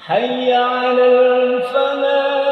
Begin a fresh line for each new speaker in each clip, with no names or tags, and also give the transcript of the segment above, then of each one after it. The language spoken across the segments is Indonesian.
حي على الفلاح.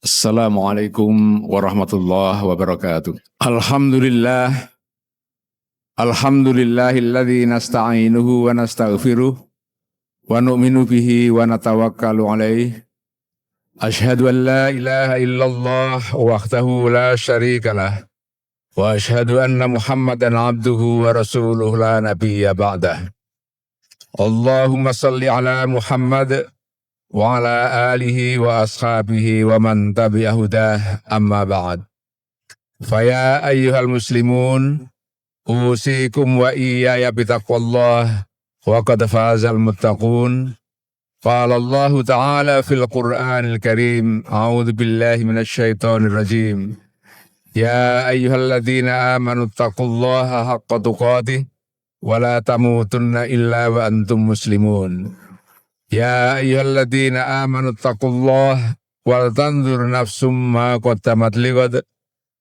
Assalamualaikum warahmatullahi wabarakatuh. Alhamdulillahilladzi nasta'inuhu wa nastaghfiruh wa nu'minu bihi wa natawakkalu alaih. Ashhadu an la ilaha illallah wahdahu la syarika lah wa ashhadu anna Muhammadan abduhu wa rasuluh la nabiyya ba'dah. Allahumma salli ala Muhammad wa ala alihi wa ashabihi wa man tabi'a hudah, amma ba'd. Faya ayyuhal muslimun, usikum wa iyaya bitaqwallah wa qad fazal muttaqun. Qala Allah ta'ala fil Qur'anil Karim, a'udzu billahi minasyaitonir rajim. Ya ayyuhalladzina amanu taqullaha haqqa tuqatih wa la tamutunna illa wa antum muslimun. Ya ayyuhalladzina amanu taqullaha wal tanzur nafsum ma qaddamat lighad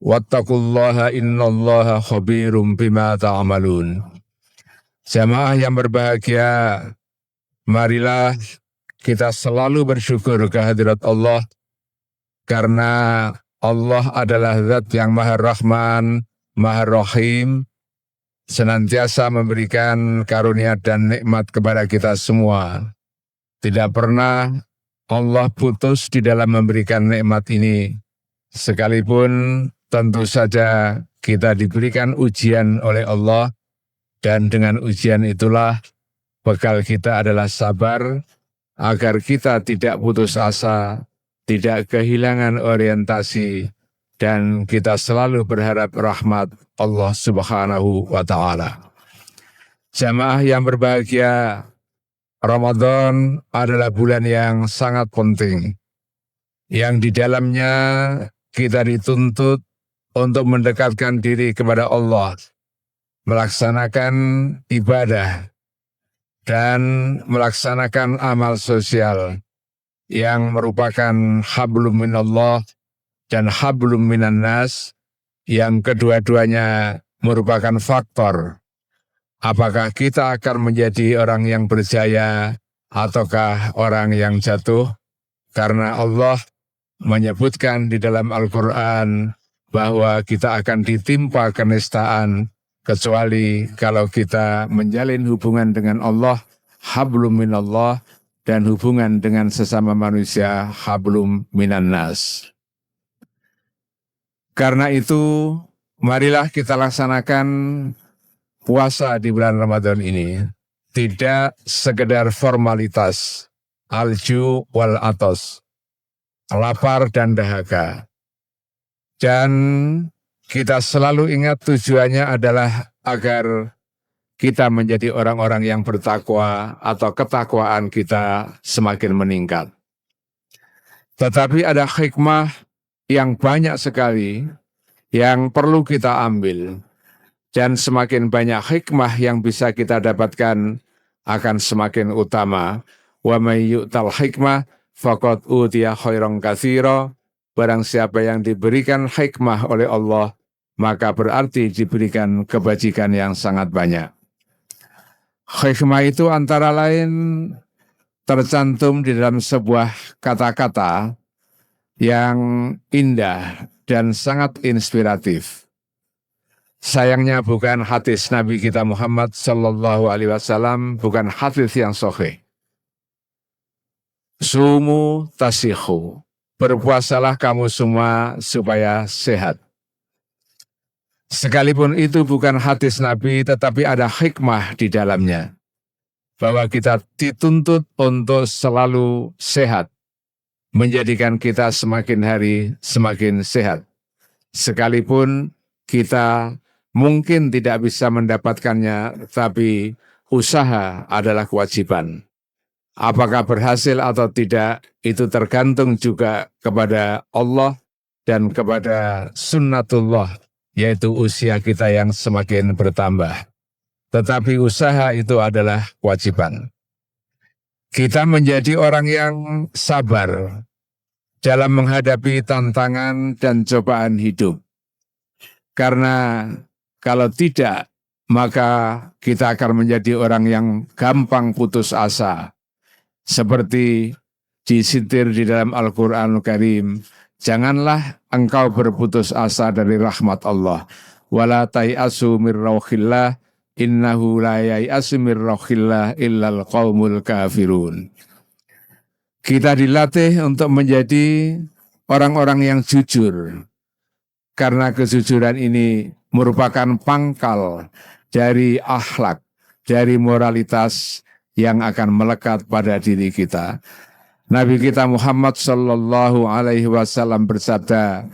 wattaqullaha innallaha khabirum bima ta'malun. Jamaah yang berbahagia, marilah kita selalu bersyukur kehadirat Allah, karena Allah adalah Zat yang Maha Rahman, Maha Rahim, senantiasa memberikan karunia dan nikmat kepada kita semua. Tidak pernah Allah putus di dalam memberikan nikmat ini, sekalipun tentu saja kita diberikan ujian oleh Allah, dan dengan ujian itulah bekal kita adalah sabar, agar kita tidak putus asa, tidak kehilangan orientasi, dan kita selalu berharap rahmat Allah Subhanahu wa Ta'ala. Jamaah yang berbahagia, Ramadan adalah bulan yang sangat penting, yang di dalamnya kita dituntut untuk mendekatkan diri kepada Allah, melaksanakan ibadah, dan melaksanakan amal sosial yang merupakan hablum minallah dan hablum minan nas, yang kedua-duanya merupakan faktor apakah kita akan menjadi orang yang berjaya ataukah orang yang jatuh. Karena Allah menyebutkan di dalam Al-Quran bahwa kita akan ditimpa kenistaan kecuali kalau kita menjalin hubungan dengan Allah, hablum minallah, dan hubungan dengan sesama manusia, hablum minan nas. Karena itu, marilah kita laksanakan puasa di bulan Ramadan ini tidak sekedar formalitas, alju wal atos, lapar dan dahaga. Dan kita selalu ingat tujuannya adalah agar kita menjadi orang-orang yang bertakwa atau ketakwaan kita semakin meningkat. Tetapi ada hikmah yang banyak sekali yang perlu kita ambil. Dan semakin banyak hikmah yang bisa kita dapatkan akan semakin utama. Wa may yu'tal hikmah faqad utiya khairan katsira. Barang siapa yang diberikan hikmah oleh Allah, maka berarti diberikan kebajikan yang sangat banyak. Hikmah itu antara lain tercantum di dalam sebuah kata-kata yang indah dan sangat inspiratif. Sayangnya bukan hadis Nabi kita Muhammad sallallahu alaihi wasallam, bukan hadis yang sahih. Sumu tasihhu, berpuasalah kamu semua supaya sehat. Sekalipun itu bukan hadis Nabi, tetapi ada hikmah di dalamnya, bahwa kita dituntut untuk selalu sehat, menjadikan kita semakin hari semakin sehat. Sekalipun kita mungkin tidak bisa mendapatkannya, tapi usaha adalah kewajiban. Apakah berhasil atau tidak, itu tergantung juga kepada Allah dan kepada sunnatullah, yaitu usia kita yang semakin bertambah. tetapi usaha itu adalah kewajiban. Kita menjadi orang yang sabar dalam menghadapi tantangan dan cobaan hidup. Karena kalau tidak, maka kita akan menjadi orang yang gampang putus asa. Seperti disintir di dalam Al-Quranul Karim, janganlah engkau berputus asa dari rahmat Allah. Wala tai'asu mir rauhillah, innahu la yai'asu mir rauhillah illal qaumul kafirun. Kita dilatih untuk menjadi orang-orang yang jujur. Karena kejujuran ini merupakan pangkal dari akhlak, dari moralitas yang akan melekat pada diri kita. Nabi kita Muhammad sallallahu alaihi wasallam bersabda,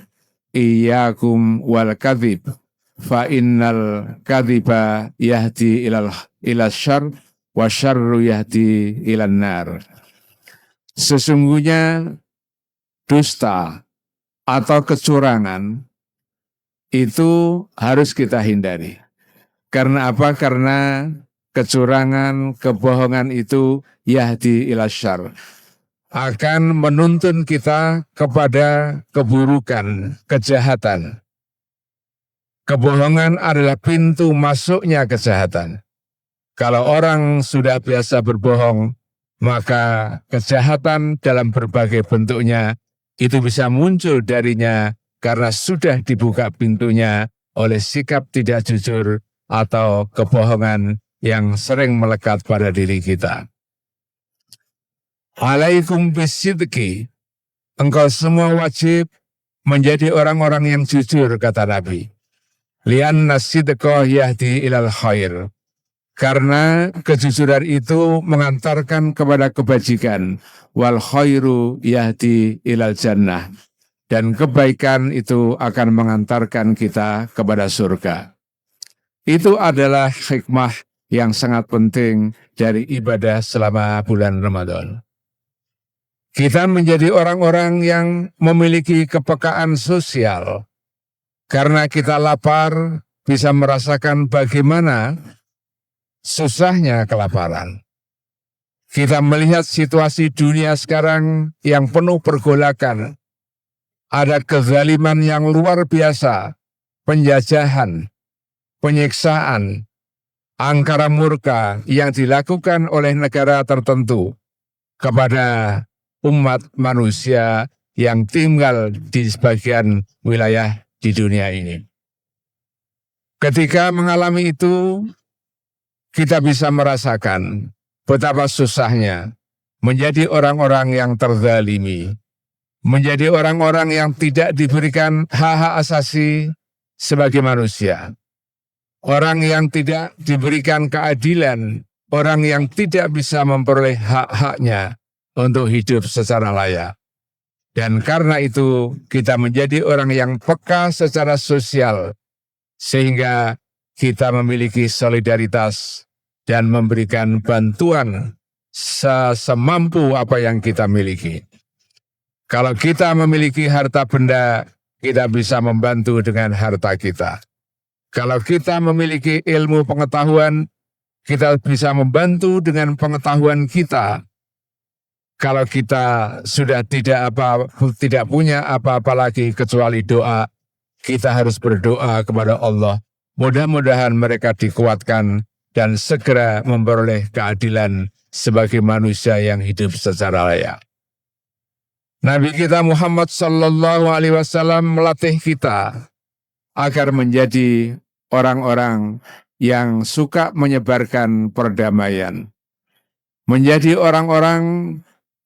"Iyyakum wal kadzib, fa innal kadziba yahdi ila syarr wa syarru yahdi ilan nar." Sesungguhnya dusta atau kecurangan itu harus kita hindari. Karena apa? Karena kecurangan, kebohongan itu yahdi ila syarr, akan menuntun kita kepada keburukan, kejahatan. Kebohongan adalah pintu masuknya kejahatan. Kalau orang sudah biasa berbohong, maka kejahatan dalam berbagai bentuknya itu bisa muncul darinya karena sudah dibuka pintunya oleh sikap tidak jujur atau kebohongan yang sering melekat pada diri kita. Alaikum bisidqi, engkau semua wajib menjadi orang-orang yang jujur, kata Nabi. Lianna sidqa yahdi ilal khair. Karena kejujuran itu mengantarkan kepada kebajikan. Wal khairu yahdi ilal jannah. Dan kebaikan itu akan mengantarkan kita kepada surga. Itu adalah hikmah yang sangat penting dari ibadah selama bulan Ramadan. Kita menjadi orang-orang yang memiliki kepekaan sosial. Karena kita lapar, bisa merasakan bagaimana susahnya kelaparan. Kita melihat situasi dunia sekarang yang penuh pergolakan. Ada kezaliman yang luar biasa, penjajahan, penyiksaan, angkara murka yang dilakukan oleh negara tertentu kepada umat manusia yang tinggal di sebagian wilayah di dunia ini. Ketika mengalami itu, kita bisa merasakan betapa susahnya menjadi orang-orang yang terzalimi, menjadi orang-orang yang tidak diberikan hak-hak asasi sebagai manusia, orang yang tidak diberikan keadilan, orang yang tidak bisa memperoleh hak-haknya untuk hidup secara layak. Dan karena itu kita menjadi orang yang peka secara sosial, sehingga kita memiliki solidaritas dan memberikan bantuan semampu apa yang kita miliki. Kalau kita memiliki harta benda, kita bisa membantu dengan harta kita. Kalau kita memiliki ilmu pengetahuan, kita bisa membantu dengan pengetahuan kita. Kalau kita sudah tidak punya apa-apa lagi kecuali doa, kita harus berdoa kepada Allah. Mudah-mudahan mereka dikuatkan dan segera memperoleh keadilan sebagai manusia yang hidup secara layak. Nabi kita Muhammad sallallahu alaihi wasallam melatih kita agar menjadi orang-orang yang suka menyebarkan perdamaian. Menjadi orang-orang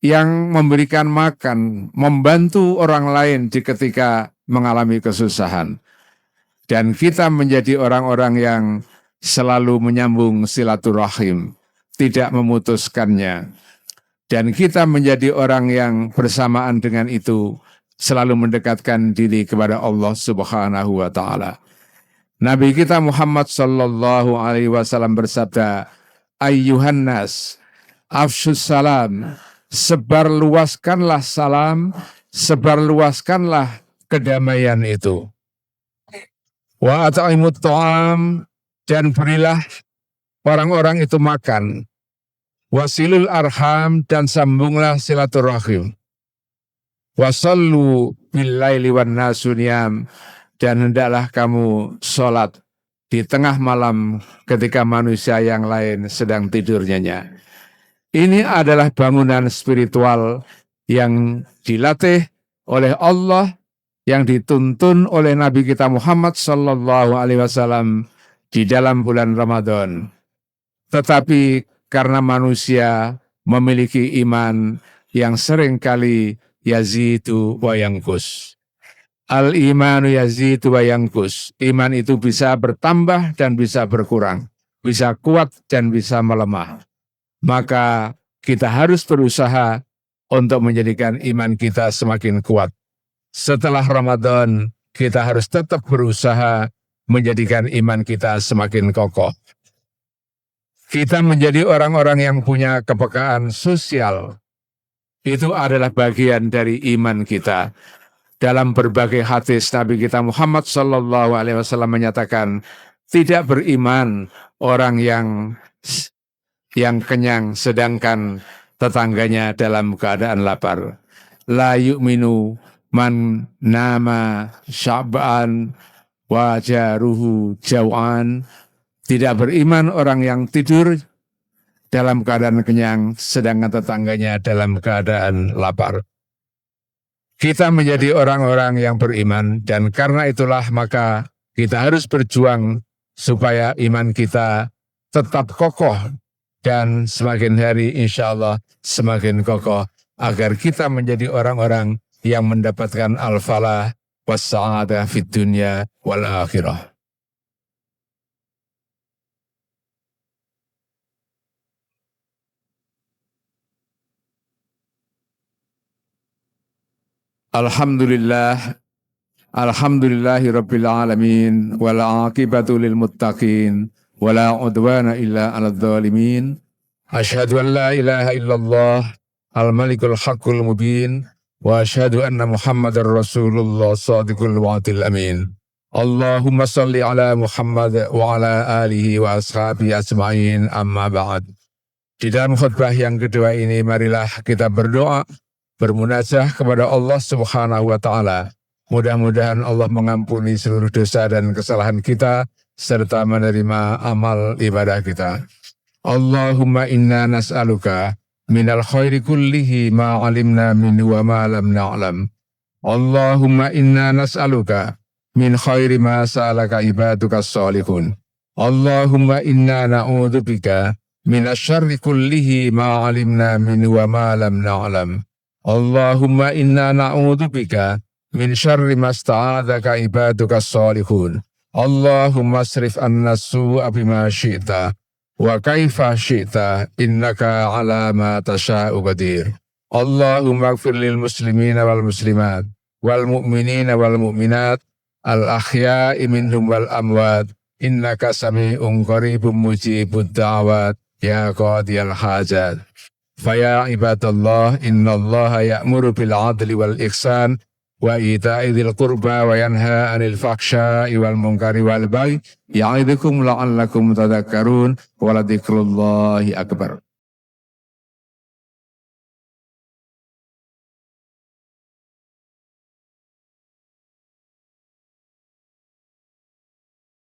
yang memberikan makan, membantu orang lain ketika mengalami kesusahan. Dan kita menjadi orang-orang yang selalu menyambung silaturahim, tidak memutuskannya. Dan kita menjadi orang yang bersamaan dengan itu selalu mendekatkan diri kepada Allah Subhanahu wa taala. Nabi kita Muhammad sallallahu alaihi wasallam bersabda, "Ayyuhan nas, afshus salam." Sebarluaskanlah salam, sebarluaskanlah kedamaian itu. Wa at'imut ta'am, dan berilah orang-orang itu makan. Wasilul arham, dan sambunglah silaturahim. Wasallu billaili wan nasu niyam, dan hendaklah kamu sholat di tengah malam ketika manusia yang lain sedang tidur nyenyak. Ini adalah bangunan spiritual yang dilatih oleh Allah, yang dituntun oleh Nabi kita Muhammad sallallahu alaihi wasallam di dalam bulan Ramadan. Tetapi karena manusia memiliki iman yang seringkali yazidu wa yanqus. Al-imanu yazidu wa yanqus. Iman itu bisa bertambah dan bisa berkurang, bisa kuat dan bisa melemah. Maka kita harus berusaha untuk menjadikan iman kita semakin kuat. Setelah Ramadan, kita harus tetap berusaha menjadikan iman kita semakin kokoh. Kita menjadi orang-orang yang punya kepekaan sosial. Itu adalah bagian dari iman kita. Dalam berbagai hadis Nabi kita Muhammad sallallahu alaihi wasallam menyatakan, tidak beriman orang yang kenyang sedangkan tetangganya dalam keadaan lapar. La yu'minu man nama sya'ban wa jaruhu jau'an. Tidak beriman orang yang tidur dalam keadaan kenyang sedangkan tetangganya dalam keadaan lapar. Kita menjadi orang-orang yang beriman, dan karena itulah maka kita harus berjuang supaya iman kita tetap kokoh dan semakin hari insya Allah semakin kokoh, agar kita menjadi orang-orang yang mendapatkan al-falah was-sa'adah fid dunya wal akhirah. Alhamdulillahi rabbil alamin, wal aqibatu lil muttaqin, wala udwana illa 'alal zalimin. Asyhadu an la ilaha illallah al malikul haqqul mubin, wa asyhadu anna Muhammadar Rasulullah shadiqul wa'dil amin. Allahumma salli ala Muhammad wa ala alihi wa ashabihi ajma'in, amma ba'd. Di dalam khutbah yang kedua ini, marilah kita berdoa, bermunajah kepada Allah Subhanahu wa Ta'ala. Mudah-mudahan Allah mengampuni seluruh dosa dan kesalahan kita serta menerima amal ibadah kita. Allahumma inna nas'aluka minal khairi kullihi ma 'alimna minhu wa ma lam na'lam. Allahumma inna nas'aluka min khairi ma sa'alaka ibaduka sholihun. Allahumma inna na'udzubika minasyarri kullihi ma 'alimna minhu wa ma lam na'lam. Allahumma inna na'udzubika min syarri ma sta'adzaka ibaduka sholihun. Allahumma asrif anna su'a bima syi'ta wa kaifa syi'ta innaka ala ma tasha'u qadir. Allahumma ighfir lil muslimina wal muslimat wal mu'minina wal mu'minat al ahya'i minhum wal amwat innaka sami'un qaribun mujibud da'wat ya qadiyal hajat. Faya ibadallah, innallaha ya'muru bil 'adli wal ihsan wa ita'i dzil qurba wa yanha 'anil fahsya'i wal munkari wal baghi, ya'idukum la'allakum tadhakkarun, wa la dzikrullahi akbar.